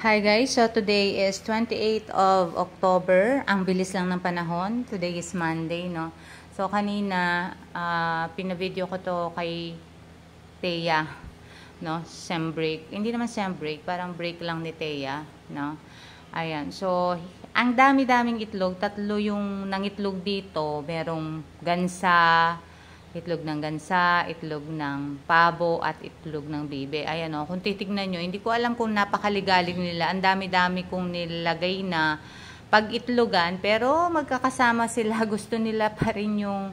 Hi guys, so today is 28th of October. Ang bilis lang ng panahon. Today is Monday, no? So kanina, pinavideo ko to kay Thea, no? Sem break. Hindi naman sem break, parang break lang ni Thea, no? Ayan, so ang dami-daming itlog. Tatlo yung nangitlog dito. Merong gansa, itlog ng gansa, itlog ng pabo, at itlog ng bibe. Ayan o, kung titignan nyo, hindi ko alam kung napakaligalig nila. Ang dami-dami kong nilagay na pag-itlogan, pero magkakasama sila. Gusto nila pa rin yung,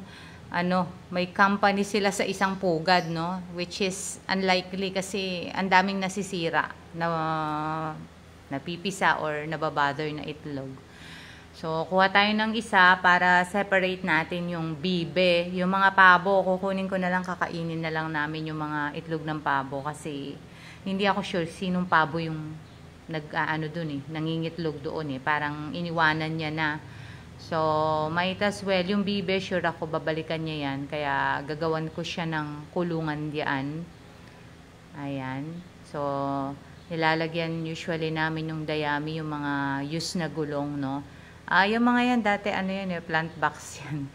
may company sila sa isang pugad, no? Which is unlikely kasi ang daming nasisira na napipisa or nababother na itlog. So, kuha tayo ng isa para separate natin yung bibe. Yung mga pabo, kukunin ko na lang, kakainin na lang namin yung mga itlog ng pabo kasi hindi ako sure sinong pabo yung nangingitlog doon eh. Parang iniwanan niya na. So, might as well, yung bibe, sure ako babalikan niya yan. Kaya gagawan ko siya ng kulungan diyan. Ayan. So, nilalagyan usually namin yung dayami, yung mga used na gulong, no? Yung mga yan, dati yan, plant box yan.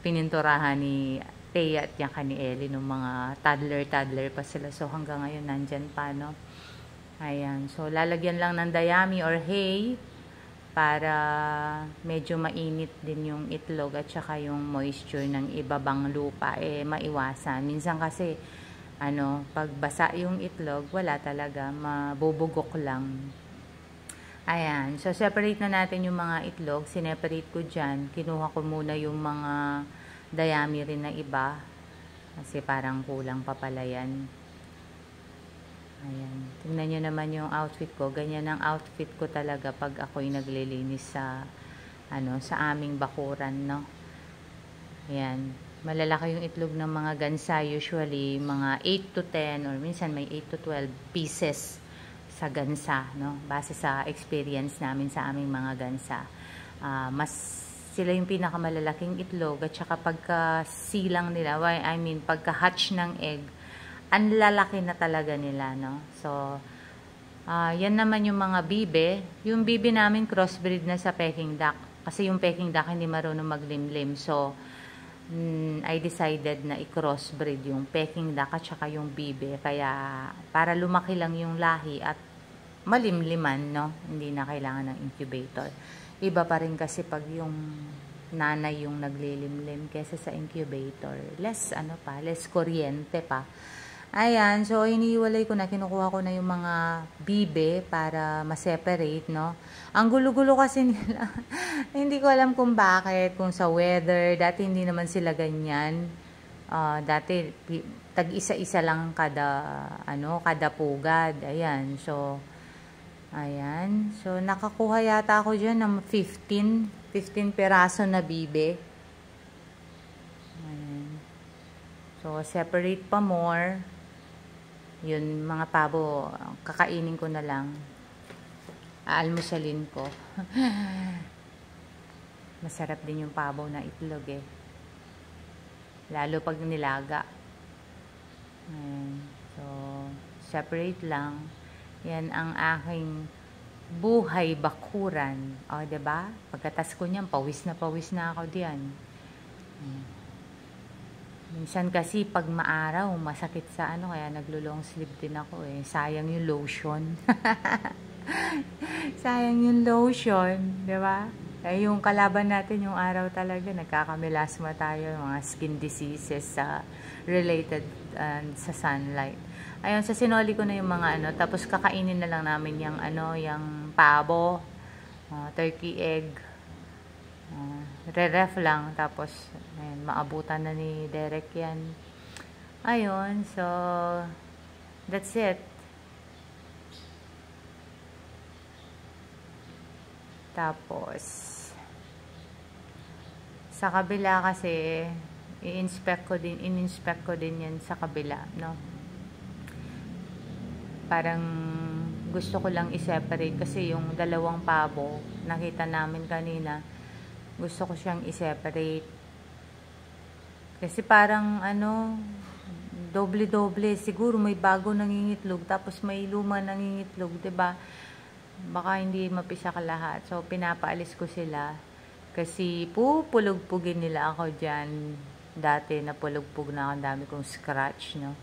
Pininturahan ni Thea at yan ni Ellie nung mga toddler pa sila. So, hanggang ngayon, nandyan pa, no? Ayan. So, lalagyan lang ng dayami or hay para medyo mainit din yung itlog at saka yung moisture ng ibabang lupa, maiwasan. Minsan kasi, pag basa yung itlog, wala talaga, mabubugok lang. Ayan. So, separate na natin yung mga itlog. Sineparate ko dyan. Kinuha ko muna yung mga dayami rin na iba. Kasi parang kulang pa pala yan. Ayan. Tingnan nyo naman yung outfit ko. Ganyan ang outfit ko talaga pag ako'y naglilinis sa, sa aming bakuran, no? Ayan. Malalaki yung itlog ng mga gansa. Usually, mga 8 to 10 or minsan may 8 to 12 pieces sa gansa, no? Base sa experience namin sa aming mga gansa. Mas sila yung pinakamalalaking itlog at saka pagka silang nila, pagka-hatch ng egg, ang lalaki na talaga nila, no? So, yan naman yung mga bibe. Yung bibe namin crossbreed na sa Peking duck. Kasi yung Peking duck hindi marunong maglimlim. So, I decided na i-crossbreed yung Peking duck at saka yung bibe. Kaya, para lumaki lang yung lahi at malimliman, no? Hindi na kailangan ng incubator. Iba pa rin kasi pag yung nanay yung naglilimlim kesa sa incubator. Less kuryente pa. Ayan, so iniiwalay ko na, kinukuha ko na yung mga bibe para ma-separate, no? Ang gulo-gulo kasi nila. Hindi ko alam kung bakit, kung sa weather. Dati hindi naman sila ganyan. Dati tag-isa-isa lang kada pugad. Ayan, so ayan. So nakakuha yata ako diyan ng 15 peraso na bibe. Ayan. So separate pa more. Yun, mga pabo, kakainin ko na lang. Aalmusalin ko. Masarap din yung pabo na itlog eh. Lalo pag nilaga. Ayan. So, separate lang. Yan ang aking buhay bakuran. O, diba? Pagkatas ko niyan, pawis na ako diyan. Ayan. Minsan kasi pag maaraw, masakit sa kaya naglo-long sleeve din ako eh. Sayang yung lotion. Sayang yung lotion, di ba? Yung kalaban natin yung araw talaga, nagkakamilasma tayo, mga skin diseases related sa sunlight. Ayun, sa sinoli ko na yung mga tapos kakainin na lang namin yung yung pabo, turkey egg, re-ref lang, tapos ayun, maabutan na ni Derek yan. Ayun, so that's it. Tapos sa kabila kasi ininspect ko din yan sa kabila, no? Parang gusto ko lang i-separate kasi yung dalawang pabo nakita namin kanina, gusto ko siyang i-separate kasi parang doble-doble siguro, may bago nangingitlog tapos may luma nangingitlog, 'di ba? baka hindi mapisak lahat. So, pinapaalis ko sila kasi pupulugpugin nila ako dyan. Dati napulugpug na ako, ang dami kong scratch, no?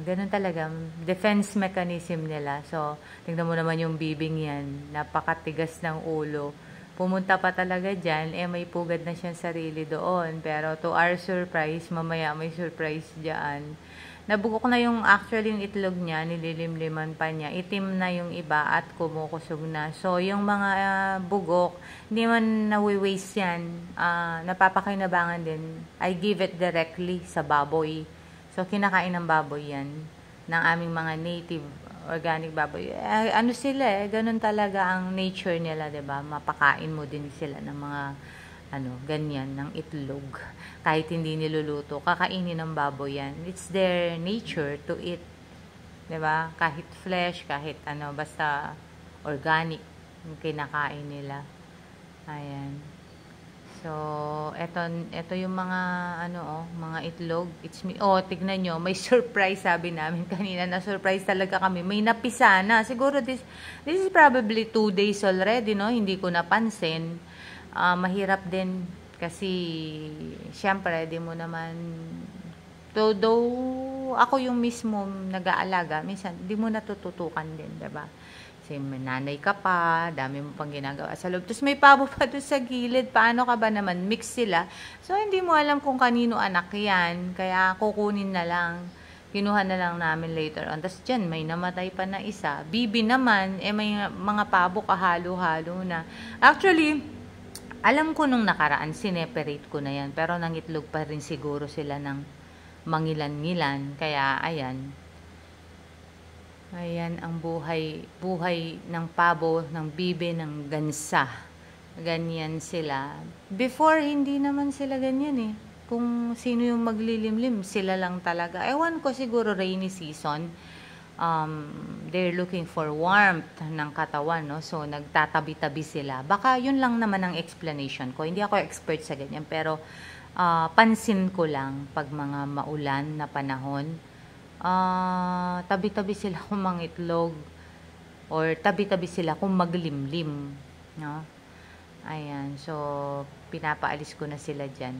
Ganun talaga, defense mechanism nila. So, tingnan mo naman yung bibing yan, napakatigas ng ulo. Pumunta pa talaga dyan, may pugad na siyang sarili doon. Pero to our surprise, mamaya may surprise dyan. Nabugok na yung actually yung itlog niya, nililimliman pa niya. Itim na yung iba at kumukusog na. So, yung mga bugok, hindi man nawi-waste yan. Napapakinabangan din. I give it directly sa baboy. So, kinakain ng baboy yan. Ng aming mga native organic baboy. Ano sila ganun talaga ang nature nila, 'di ba? Mapakain mo din sila ng mga ganyan ng itlog. Kahit hindi niluluto, kakainin ng baboy yan. It's their nature to eat. 'Di ba? Kahit flesh, kahit basta organic yung kinakain nila. Ayan. So, eto yung mga mga itlog. It's me. Oh, tignan nyo, may surprise sabi namin kanina, na surprise talaga kami. May napisa na. Siguro this is probably 2 days already, no? Hindi ko napansin. Mahirap din kasi syempre di mo naman though ako yung mismo nag-aalaga, minsan di mo natututukan din, 'di ba? Kasi nanay ka pa, dami mo pang ginagawa sa loob. Tapos may pabo pa doon sa gilid. Paano ka ba naman? Mix sila. So, hindi mo alam kung kanino anak yan. Kaya kukunin na lang. Kinuha na lang namin later on. Tapos dyan, may namatay pa na isa. Bibi naman, may mga pabo kahalo-halo na. Actually, alam ko nung nakaraan, sineperate ko na yan. Pero nangitlog pa rin siguro sila ng mangilan-ngilan. Kaya, ayan. Ayan ang buhay ng pabo, ng bibe, ng gansa. Ganyan sila. Before, hindi naman sila ganyan eh. Kung sino yung maglilimlim, sila lang talaga. Ewan ko, siguro rainy season. They're looking for warmth ng katawan, no? So, nagtatabi-tabi sila. Baka yun lang naman ang explanation ko. Hindi ako expert sa ganyan. Pero, pansin ko lang pag mga maulan na panahon, tabi-tabi sila kung mangitlog or tabi-tabi sila kung maglimlim, no? Ayan, so pinapaalis ko na sila dyan.